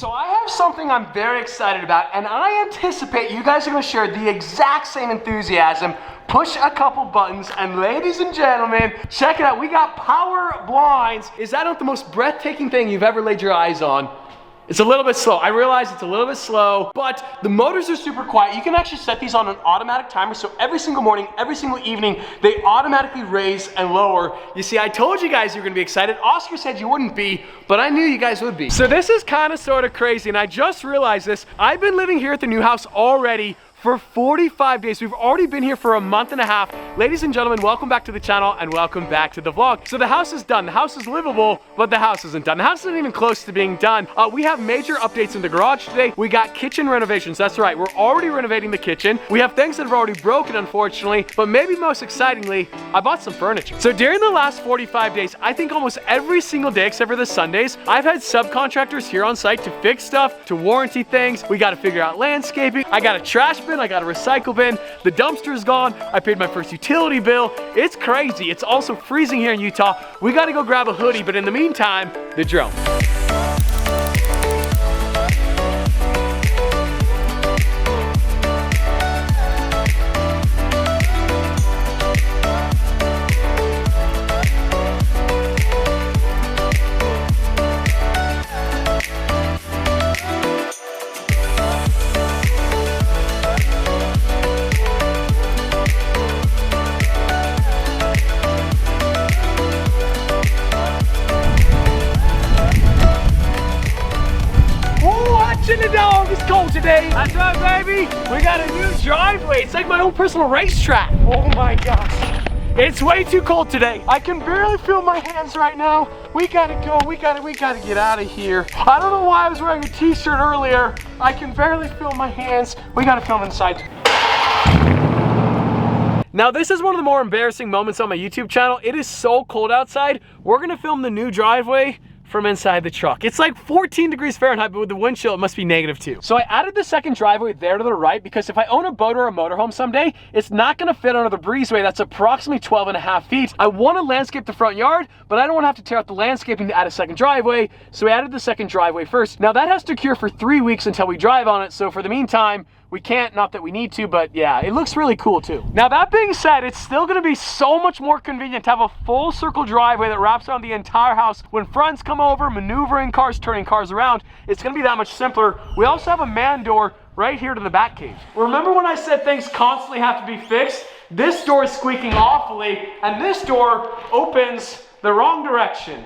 So I have something I'm very excited about, and I anticipate you guys are going to share the exact same enthusiasm. Push a couple buttons, and ladies and gentlemen, check it out. We got power blinds. Is that not the most breathtaking thing you've ever laid your eyes on? It's a little bit slow. I realize it's a little bit slow, but the motors are super quiet. You can actually set these on an automatic timer, so every single morning, every single evening, they automatically raise and lower. You see, I told you guys you were gonna be excited. Oscar said you wouldn't be, but I knew you guys would be. So this is kind of sort of crazy, and I just realized this. I've been living here at the new house already for 45 days. We've already been here for a month and a half. Ladies and gentlemen, welcome back to the channel and welcome back to the vlog. So the house is done. The house is livable, but the house isn't done. The house isn't even close to being done. We have major updates in the garage today. We got kitchen renovations. That's right, we're already renovating the kitchen. We have things that have already broken, unfortunately, but maybe most excitingly, I bought some furniture. So during the last 45 days, I think almost every single day except for the Sundays, I've had subcontractors here on site to fix stuff, to warranty things. We got to figure out landscaping. I got a trash bin, I got a recycle bin, the dumpster's gone, I paid my first utility bill. It's crazy. It's also freezing here in Utah. We got to go grab a hoodie, but in the meantime, the drone. It's cold today. That's right, baby. We got a new driveway. It's like my own personal racetrack. Oh my gosh. It's way too cold today. I can barely feel my hands right now. We gotta go. We gotta get out of here. I don't know why I was wearing a t-shirt earlier. I can barely feel my hands. We gotta film inside. Now this is one of the more embarrassing moments on my YouTube channel. It is so cold outside. We're gonna film the new driveway from inside the truck. It's like 14 degrees Fahrenheit, but with the wind chill, it must be -2. So I added the second driveway there to the right because if I own a boat or a motorhome someday, it's not gonna fit under the breezeway that's approximately 12.5 feet. I wanna landscape the front yard, but I don't wanna have to tear out the landscaping to add a second driveway, so we added the second driveway first. Now that has to cure for 3 weeks until we drive on it, so for the meantime, we can't, not that we need to, but yeah, it looks really cool too. Now that being said, it's still gonna be so much more convenient to have a full circle driveway that wraps around the entire house. When friends come over, maneuvering cars, turning cars around, it's gonna be that much simpler. We also have a man door right here to the back cave. Remember when I said things constantly have to be fixed? This door is squeaking awfully, and this door opens the wrong direction.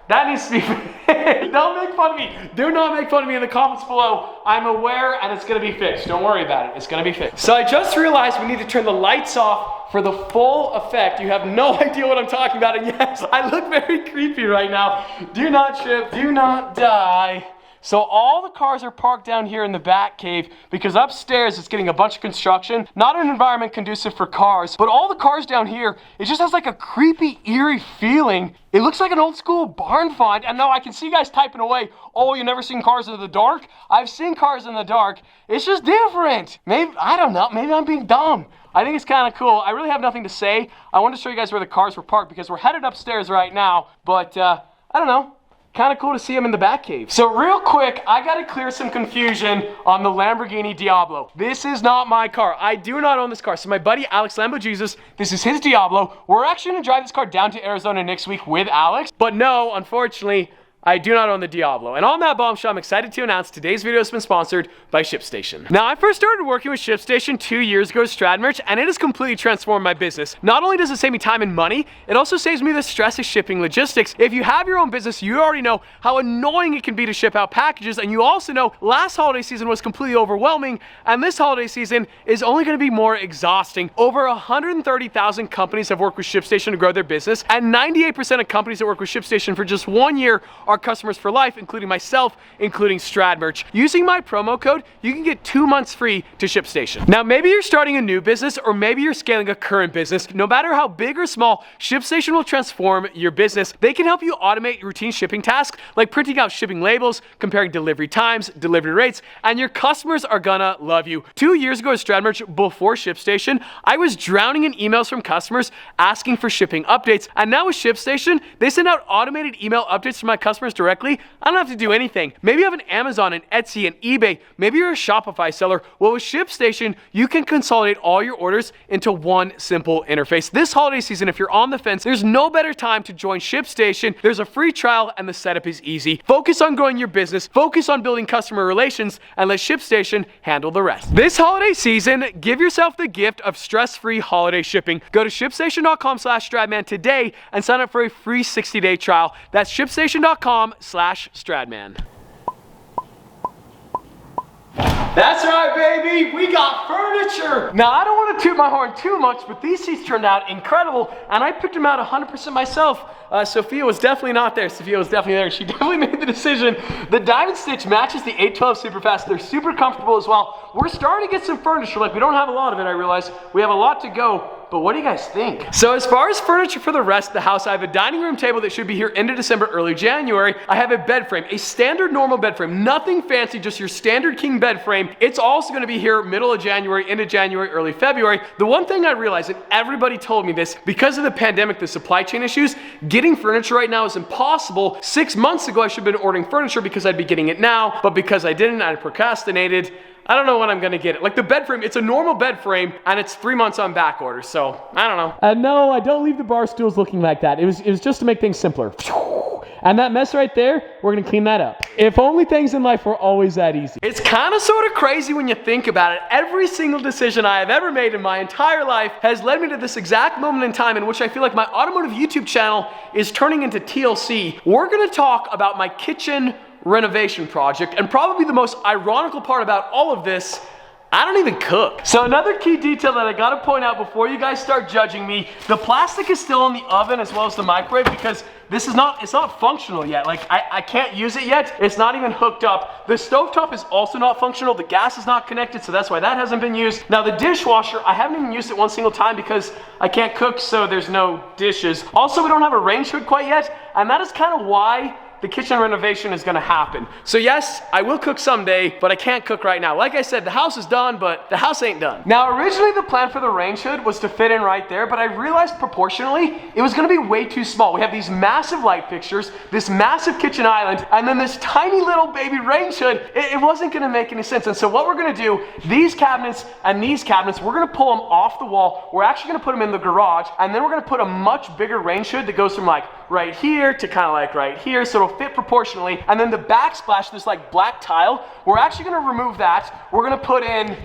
That needs to be fixed. Don't make fun of me. Do not make fun of me in the comments below. I'm aware and it's gonna be fixed. Don't worry about it, it's gonna be fixed. So I just realized we need to turn the lights off for the full effect. You have no idea what I'm talking about, and yes, I look very creepy right now. Do not trip, do not die. So all the cars are parked down here in the back cave because upstairs it's getting a bunch of construction. Not an environment conducive for cars, but all the cars down here, it just has like a creepy, eerie feeling. It looks like an old school barn find. And now I can see you guys typing away, oh, you've never seen cars in the dark? I've seen cars in the dark. It's just different. Maybe, I don't know, maybe I'm being dumb. I think it's kind of cool. I really have nothing to say. I want to show you guys where the cars were parked because we're headed upstairs right now, but I don't know. Kind of cool to see him in the back cave. So real quick, I gotta clear some confusion on the Lamborghini Diablo. This is not my car. I do not own this car. So my buddy Alex Lambo Jesus, this is his Diablo. We're actually gonna drive this car down to Arizona next week with Alex. But no, unfortunately, I do not own the Diablo. And on that bombshell, I'm excited to announce today's video has been sponsored by ShipStation. Now, I first started working with ShipStation 2 years ago as TheStradman, and it has completely transformed my business. Not only does it save me time and money, it also saves me the stress of shipping logistics. If you have your own business, you already know how annoying it can be to ship out packages, and you also know last holiday season was completely overwhelming, and this holiday season is only gonna be more exhausting. Over 130,000 companies have worked with ShipStation to grow their business, and 98% of companies that work with ShipStation for just 1 year are customers for life, including myself, including StradMerch. Using my promo code, you can get 2 months free to ShipStation. Now, maybe you're starting a new business or maybe you're scaling a current business. No matter how big or small, ShipStation will transform your business. They can help you automate routine shipping tasks like printing out shipping labels, comparing delivery times, delivery rates, and your customers are gonna love you. 2 years ago at StradMerch, before ShipStation, I was drowning in emails from customers asking for shipping updates. And now with ShipStation, they send out automated email updates to my customers customers directly, I don't have to do anything. Maybe you have an Amazon, an Etsy, an eBay. Maybe you're a Shopify seller. Well, with ShipStation, you can consolidate all your orders into one simple interface. This holiday season, if you're on the fence, there's no better time to join ShipStation. There's a free trial and the setup is easy. Focus on growing your business, focus on building customer relations, and let ShipStation handle the rest. This holiday season, give yourself the gift of stress-free holiday shipping. Go to ShipStation.com/Stradman today and sign up for a free 60-day trial. That's ShipStation.com/Stradman. That's right, baby, we got furniture. Now, I don't want to toot my horn too much, but these seats turned out incredible, and I picked them out 100% myself. Sophia was definitely not there. Sophia was definitely there. She definitely made the decision. The diamond stitch matches the 812 Superfast. They're super comfortable as well. We're starting to get some furniture. Like, we don't have a lot of it, I realize. We have a lot to go. But what do you guys think? So as far as furniture for the rest of the house, I have a dining room table that should be here end of December, early January. I have a bed frame, a standard normal bed frame, nothing fancy, just your standard king bed frame. It's also gonna be here middle of January, end of January, early February. The one thing I realized, and everybody told me this, because of the pandemic, the supply chain issues, getting furniture right now is impossible. 6 months ago, I should have been ordering furniture because I'd be getting it now, but because I didn't, I procrastinated. I don't know when I'm gonna get it. Like the bed frame, it's a normal bed frame and it's 3 months on back order, so I don't know. And no, I don't leave the bar stools looking like that. It was just to make things simpler. And that mess right there, we're gonna clean that up. If only things in life were always that easy. It's kind of sort of crazy when you think about it. Every single decision I have ever made in my entire life has led me to this exact moment in time in which I feel like my automotive YouTube channel is turning into TLC. We're gonna talk about my kitchen renovation project, and probably the most ironical part about all of this, I don't even cook. So another key detail that I gotta point out before you guys start judging me, the plastic is still in the oven as well as the microwave because it's not functional yet. Like I can't use it yet. It's not even hooked up. The stovetop is also not functional. The gas is not connected, so that's why that hasn't been used. Now the dishwasher, I haven't even used it one single time because I can't cook, so there's no dishes. Also, we don't have a range hood quite yet, and that is kind of why the kitchen renovation is gonna happen. So yes, I will cook someday, but I can't cook right now. Like I said, the house is done, but the house ain't done. Now, originally the plan for the range hood was to fit in right there, but I realized proportionally, it was gonna be way too small. We have these massive light fixtures, this massive kitchen island, and then this tiny little baby range hood. It wasn't gonna make any sense. And so what we're gonna do, these cabinets and these cabinets, we're gonna pull them off the wall. We're actually gonna put them in the garage, and then we're gonna put a much bigger range hood that goes from like right here to kind of like right here, so it'll fit proportionally. And then the backsplash, this like black tile, we're actually gonna remove that. We're gonna put in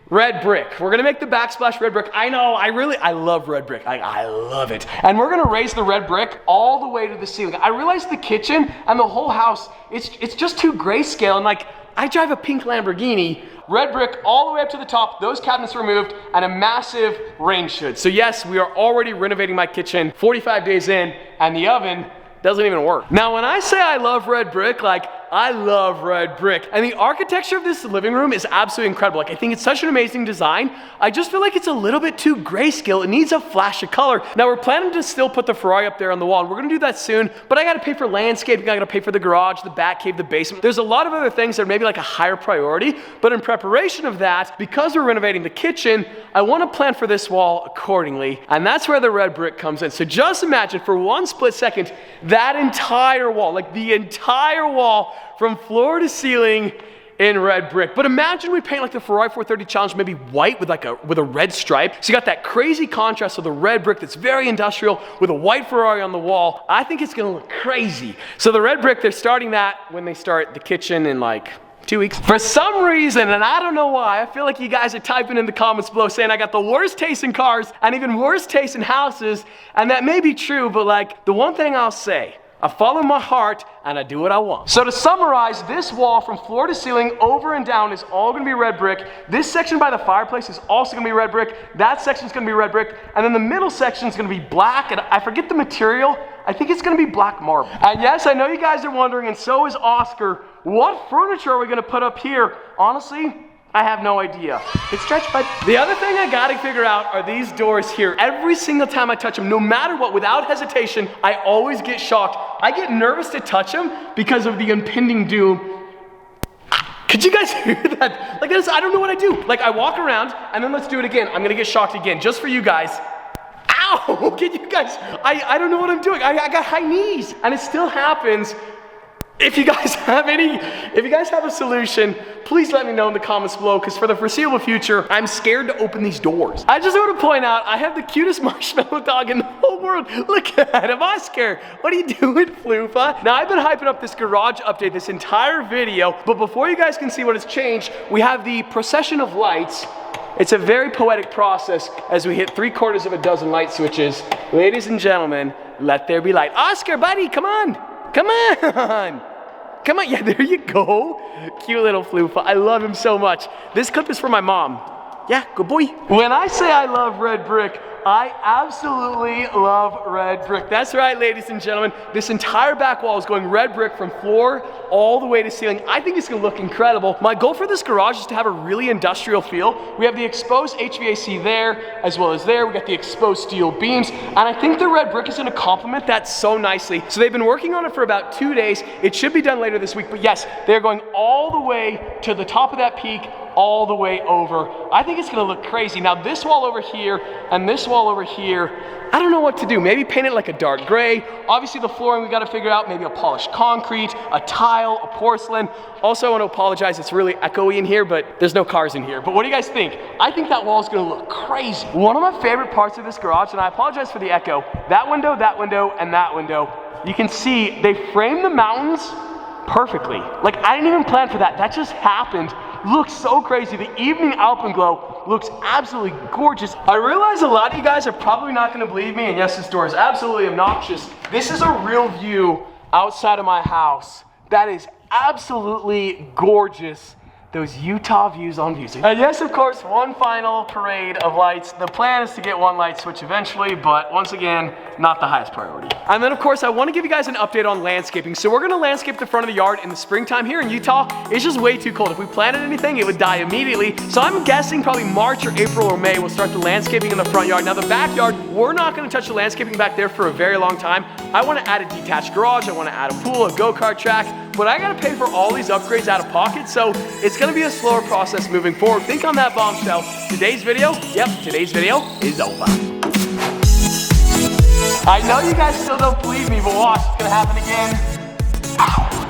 red brick. We're gonna make the backsplash red brick. I know, I love red brick. I love it. And we're gonna raise the red brick all the way to the ceiling. I realized the kitchen and the whole house, it's just too grayscale, and like, I drive a pink Lamborghini. Red brick all the way up to the top, those cabinets removed, and a massive range hood. So yes, we are already renovating my kitchen 45 days in, and the oven doesn't even work. Now, when I say I love red brick, like, I love red brick. And the architecture of this living room is absolutely incredible. Like, I think it's such an amazing design. I just feel like it's a little bit too grayscale. It needs a flash of color. Now, we're planning to still put the Ferrari up there on the wall, and we're gonna do that soon, but I gotta pay for landscaping, I gotta pay for the garage, the back cave, the basement. There's a lot of other things that are maybe like a higher priority, but in preparation of that, because we're renovating the kitchen, I wanna plan for this wall accordingly, and that's where the red brick comes in. So just imagine for one split second, that entire wall, like the entire wall, from floor to ceiling in red brick. But imagine we paint like the Ferrari 430 Challenge, maybe white with a red stripe. So you got that crazy contrast of the red brick that's very industrial with a white Ferrari on the wall. I think it's gonna look crazy. So the red brick, they're starting that when they start the kitchen in like 2 weeks. For some reason, and I don't know why, I feel like you guys are typing in the comments below saying I got the worst taste in cars and even worse taste in houses, and that may be true, but like the one thing I'll say, I follow my heart and I do what I want. So to summarize, this wall from floor to ceiling, over and down, is all gonna be red brick. This section by the fireplace is also gonna be red brick. That section's gonna be red brick. And then the middle section's gonna be black, and I forget the material. I think it's gonna be black marble. And yes, I know you guys are wondering, and so is Oscar, what furniture are we gonna put up here? Honestly, I have no idea. It's stretched, but the other thing I gotta figure out are these doors here. Every single time I touch them, no matter what, without hesitation, I always get shocked. I get nervous to touch them because of the impending doom. Could you guys hear that? Like, I don't know what I do. Like, I walk around, and then let's do it again. I'm gonna get shocked again, just for you guys. Ow! Can you guys, I don't know what I'm doing. I got high knees, and it still happens If you guys have a solution, please let me know in the comments below, because for the foreseeable future, I'm scared to open these doors. I just want to point out, I have the cutest marshmallow dog in the whole world. Look at him, Oscar. What are you doing, Floofa? Now, I've been hyping up this garage update this entire video, but before you guys can see what has changed, we have the procession of lights. It's a very poetic process as we hit 3/4 of a dozen light switches. Ladies and gentlemen, let there be light. Oscar, buddy, come on. Come on. Come on, yeah, there you go. Cute little Floofa. I love him so much. This clip is for my mom. Yeah, good boy. When I say I love red brick, I absolutely love red brick. That's right, ladies and gentlemen. This entire back wall is going red brick from floor all the way to ceiling. I think it's gonna look incredible. My goal for this garage is to have a really industrial feel. We have the exposed HVAC there, as well as there. We got the exposed steel beams, and I think the red brick is gonna complement that so nicely. So they've been working on it for about 2 days. It should be done later this week, but yes, they're going all the way to the top of that peak, all the way over. I think it's gonna look crazy. Now this wall over here and this wall over here, I don't know what to do. Maybe paint it like a dark gray. Obviously the flooring we gotta figure out, maybe a polished concrete, a tile, a porcelain. Also, I wanna apologize, it's really echoey in here, but there's no cars in here. But what do you guys think? I think that wall is gonna look crazy. One of my favorite parts of this garage, and I apologize for the echo, that window, and that window, you can see they framed the mountains perfectly. Like, I didn't even plan for that. That just happened. Looks so crazy. The evening alpenglow looks absolutely gorgeous. I realize a lot of you guys are probably not gonna believe me, and yes, this door is absolutely obnoxious. This is a real view outside of my house. That is absolutely gorgeous. Those Utah views on views. And yes, of course, one final parade of lights. The plan is to get one light switch eventually, but once again, not the highest priority. And then of course, I wanna give you guys an update on landscaping. So we're gonna landscape the front of the yard in the springtime. Here in Utah, it's just way too cold. If we planted anything, it would die immediately. So I'm guessing probably March or April or May, we'll start the landscaping in the front yard. Now the backyard, we're not gonna touch the landscaping back there for a very long time. I wanna add a detached garage, I wanna add a pool, a go-kart track, but I gotta pay for all these upgrades out of pocket, so it's gonna be a slower process moving forward. Think on that, bombshell. Today's video is over. I know you guys still don't believe me, but watch, it's gonna happen again. Ow.